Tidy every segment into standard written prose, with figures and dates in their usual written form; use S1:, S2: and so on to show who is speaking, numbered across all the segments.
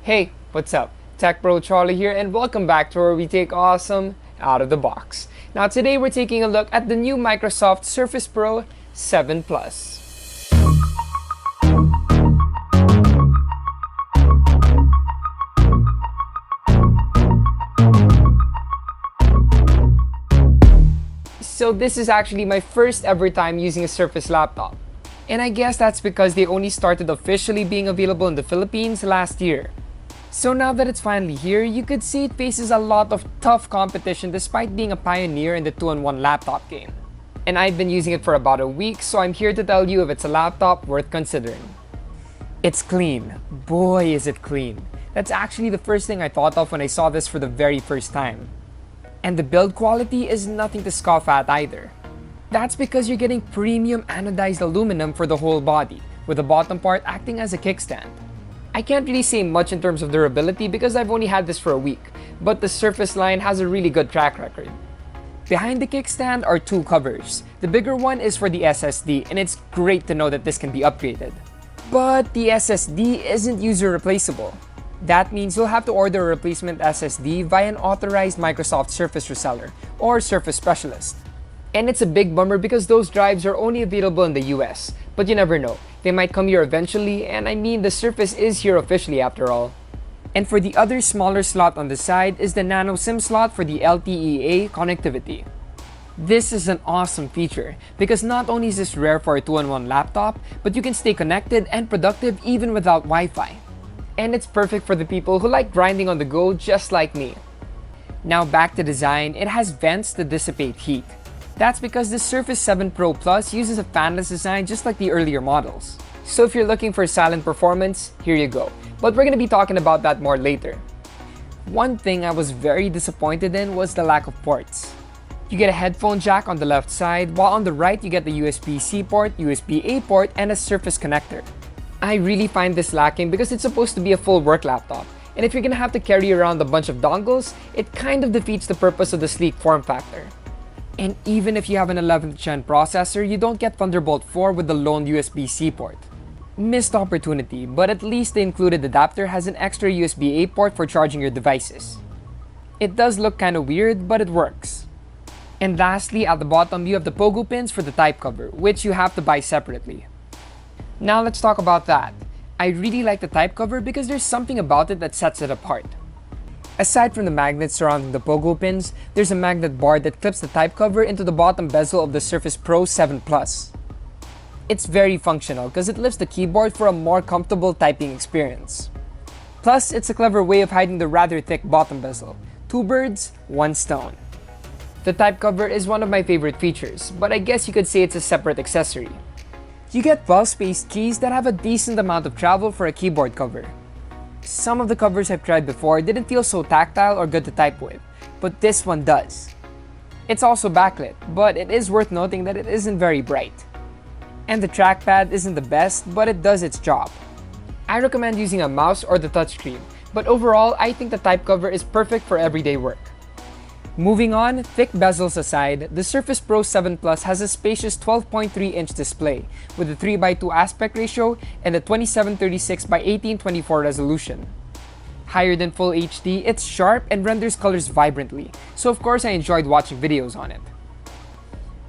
S1: Hey, what's up? Tech Bro Charlie here, and welcome back to where we take awesome out of the box. Now today we're taking a look at the new Microsoft Surface Pro 7 Plus. So this is actually my first ever time using a Surface laptop. And I guess that's because they only started officially being available in the Philippines last year. So now that it's finally here, you could see it faces a lot of tough competition despite being a pioneer in the 2-in-1 laptop game. And I've been using it for about a week, so I'm here to tell you if it's a laptop worth considering. It's clean. Boy, is it clean. That's actually the first thing I thought of when I saw this for the very first time. And the build quality is nothing to scoff at either. That's because you're getting premium anodized aluminum for the whole body, with the bottom part acting as a kickstand. I can't really say much in terms of durability because I've only had this for a week, but the Surface line has a really good track record. Behind the kickstand are two covers. The bigger one is for the SSD, and it's great to know that this can be upgraded. But the SSD isn't user replaceable. That means you'll have to order a replacement SSD via an authorized Microsoft Surface reseller or Surface specialist. And it's a big bummer because those drives are only available in the US, but you never know. They might come here eventually, and I mean the Surface is here officially after all. And for the other smaller slot on the side is the nano SIM slot for the LTE-A connectivity. This is an awesome feature because not only is this rare for a 2-in-1 laptop, but you can stay connected and productive even without Wi-Fi. And it's perfect for the people who like grinding on the go just like me. Now back to design, it has vents to dissipate heat. That's because the Surface 7 Pro Plus uses a fanless design just like the earlier models. So if you're looking for silent performance, here you go. But we're gonna be talking about that more later. One thing I was very disappointed in was the lack of ports. You get a headphone jack on the left side, while on the right you get the USB-C port, USB-A port, and a Surface connector. I really find this lacking because it's supposed to be a full work laptop. And if you're gonna have to carry around a bunch of dongles, it kind of defeats the purpose of the sleek form factor. And even if you have an 11th gen processor, you don't get Thunderbolt 4 with the lone USB-C port. Missed opportunity, but at least the included adapter has an extra USB-A port for charging your devices. It does look kinda weird, but it works. And lastly, at the bottom you have the pogo pins for the type cover, which you have to buy separately. Now let's talk about that. I really like the type cover because there's something about it that sets it apart. Aside from the magnets surrounding the pogo pins, there's a magnet bar that clips the type cover into the bottom bezel of the Surface Pro 7 Plus. It's very functional because it lifts the keyboard for a more comfortable typing experience. Plus, it's a clever way of hiding the rather thick bottom bezel. Two birds, one stone. The type cover is one of my favorite features, but I guess you could say it's a separate accessory. You get well-spaced keys that have a decent amount of travel for a keyboard cover. Some of the covers I've tried before didn't feel so tactile or good to type with, but this one does. It's also backlit, but it is worth noting that it isn't very bright. And the trackpad isn't the best, but it does its job. I recommend using a mouse or the touchscreen, but overall I think the type cover is perfect for everyday work. Moving on, thick bezels aside, the Surface Pro 7 Plus has a spacious 12.3-inch display with a 3:2 aspect ratio and a 2736x1824 resolution. Higher than Full HD, it's sharp and renders colors vibrantly, so of course I enjoyed watching videos on it.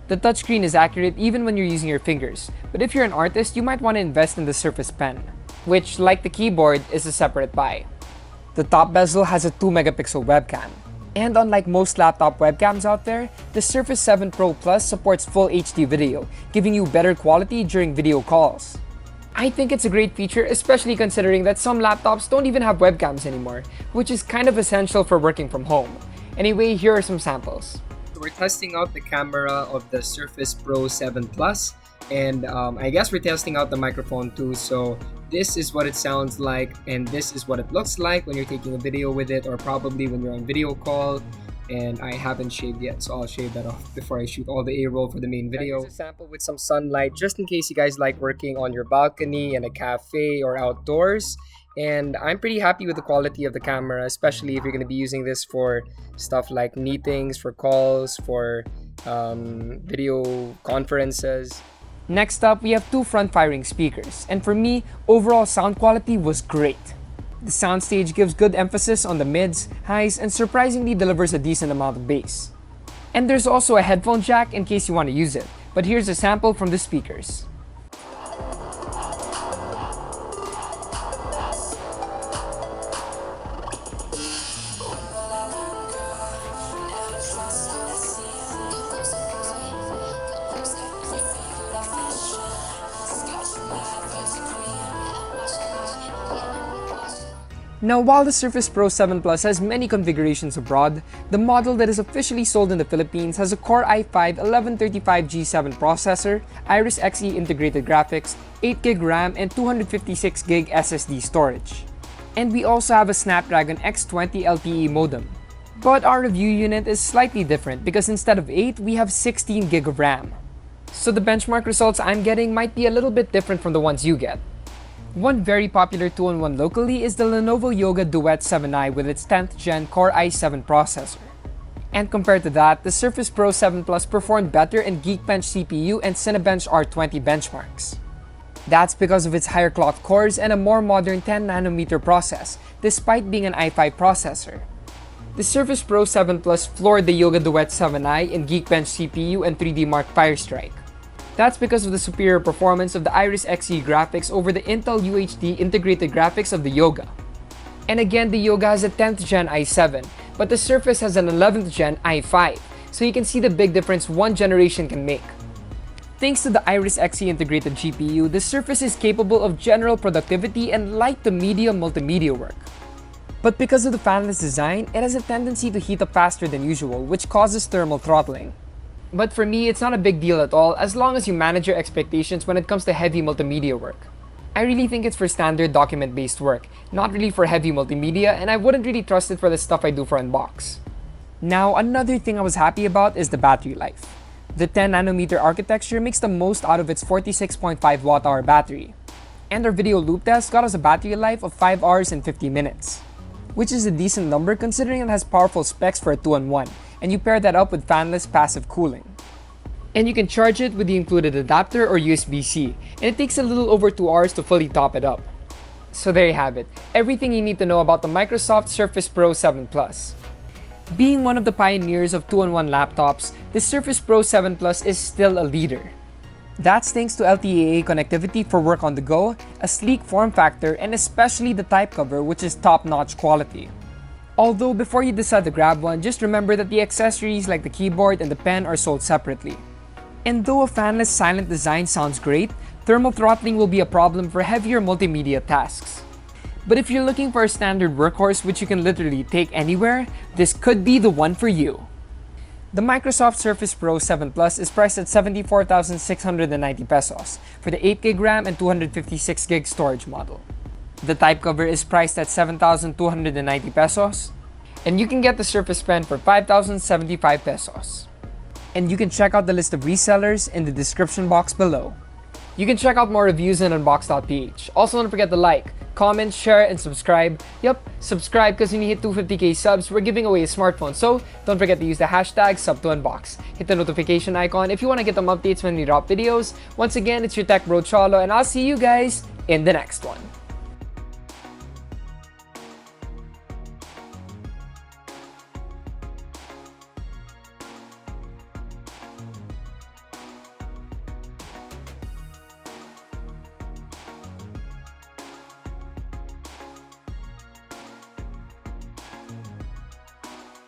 S1: The touchscreen is accurate even when you're using your fingers, but if you're an artist, you might want to invest in the Surface Pen, which, like the keyboard, is a separate buy. The top bezel has a 2-megapixel webcam. And unlike most laptop webcams out there, the Surface 7 Pro Plus supports Full HD video, giving you better quality during video calls. I think it's a great feature, especially considering that some laptops don't even have webcams anymore, which is kind of essential for working from home. Anyway, here are some samples. So we're testing out the camera of the Surface Pro 7 Plus, and I guess we're testing out the microphone too, so this is what it sounds like, and this is what it looks like when you're taking a video with it, or probably when you're on video call. And I haven't shaved yet, so I'll shave that off before I shoot all the A-roll for the main video. Here's a sample with some sunlight, just in case you guys like working on your balcony, in a cafe, or outdoors. And I'm pretty happy with the quality of the camera, especially if you're going to be using this for stuff like meetings, for calls, for video conferences. Next up, we have two front-firing speakers, and for me, overall sound quality was great. The soundstage gives good emphasis on the mids, highs, and surprisingly delivers a decent amount of bass. And there's also a headphone jack in case you want to use it, but here's a sample from the speakers. Now, while the Surface Pro 7 Plus has many configurations abroad, the model that is officially sold in the Philippines has a Core i5-1135G7 processor, Iris Xe integrated graphics, 8GB RAM, and 256GB SSD storage. And we also have a Snapdragon X20 LTE modem. But our review unit is slightly different because instead of 8, we have 16GB of RAM. So the benchmark results I'm getting might be a little bit different from the ones you get. One very popular 2-in-1 locally is the Lenovo Yoga Duet 7i with its 10th gen Core i7 processor. And compared to that, the Surface Pro 7 Plus performed better in Geekbench CPU and Cinebench R20 benchmarks. That's because of its higher clock cores and a more modern 10nm process, despite being an i5 processor. The Surface Pro 7 Plus floored the Yoga Duet 7i in Geekbench CPU and 3D Mark Firestrike. That's because of the superior performance of the Iris Xe graphics over the Intel UHD integrated graphics of the Yoga. And again, the Yoga has a 10th gen i7, but the Surface has an 11th gen i5, so you can see the big difference one generation can make. Thanks to the Iris Xe integrated GPU, the Surface is capable of general productivity and light to medium multimedia work. But because of the fanless design, it has a tendency to heat up faster than usual, which causes thermal throttling. But for me, it's not a big deal at all as long as you manage your expectations when it comes to heavy multimedia work. I really think it's for standard document-based work, not really for heavy multimedia, and I wouldn't really trust it for the stuff I do for Unbox. Now, another thing I was happy about is the battery life. The 10nm architecture makes the most out of its 46.5 Wh battery. And our video loop test got us a battery life of 5 hours and 50 minutes. Which is a decent number considering it has powerful specs for a 2-in-1, and you pair that up with fanless passive cooling. And you can charge it with the included adapter or USB-C, and it takes a little over 2 hours to fully top it up. So there you have it, everything you need to know about the Microsoft Surface Pro 7 Plus. Being one of the pioneers of 2-in-1 laptops, the Surface Pro 7 Plus is still a leader. That's thanks to LTE connectivity for work on the go, a sleek form factor, and especially the type cover, which is top-notch quality. Although before you decide to grab one, just remember that the accessories like the keyboard and the pen are sold separately. And though a fanless silent design sounds great, thermal throttling will be a problem for heavier multimedia tasks. But if you're looking for a standard workhorse which you can literally take anywhere, this could be the one for you. The Microsoft Surface Pro 7 Plus is priced at 74,690 pesos for the 8GB RAM and 256GB storage model. The type cover is priced at 7,290 pesos, and you can get the Surface Pen for 5,075 pesos. And you can check out the list of resellers in the description box below. You can check out more reviews on Unbox PH. Also, don't forget to like, comment, share, and subscribe. Yup, subscribe because when you hit 250k subs, we're giving away a smartphone. So don't forget to use the hashtag #SubToUnbox. Hit the notification icon if you want to get them updates when we drop videos. Once again, it's your tech bro Cholo, and I'll see you guys in the next one.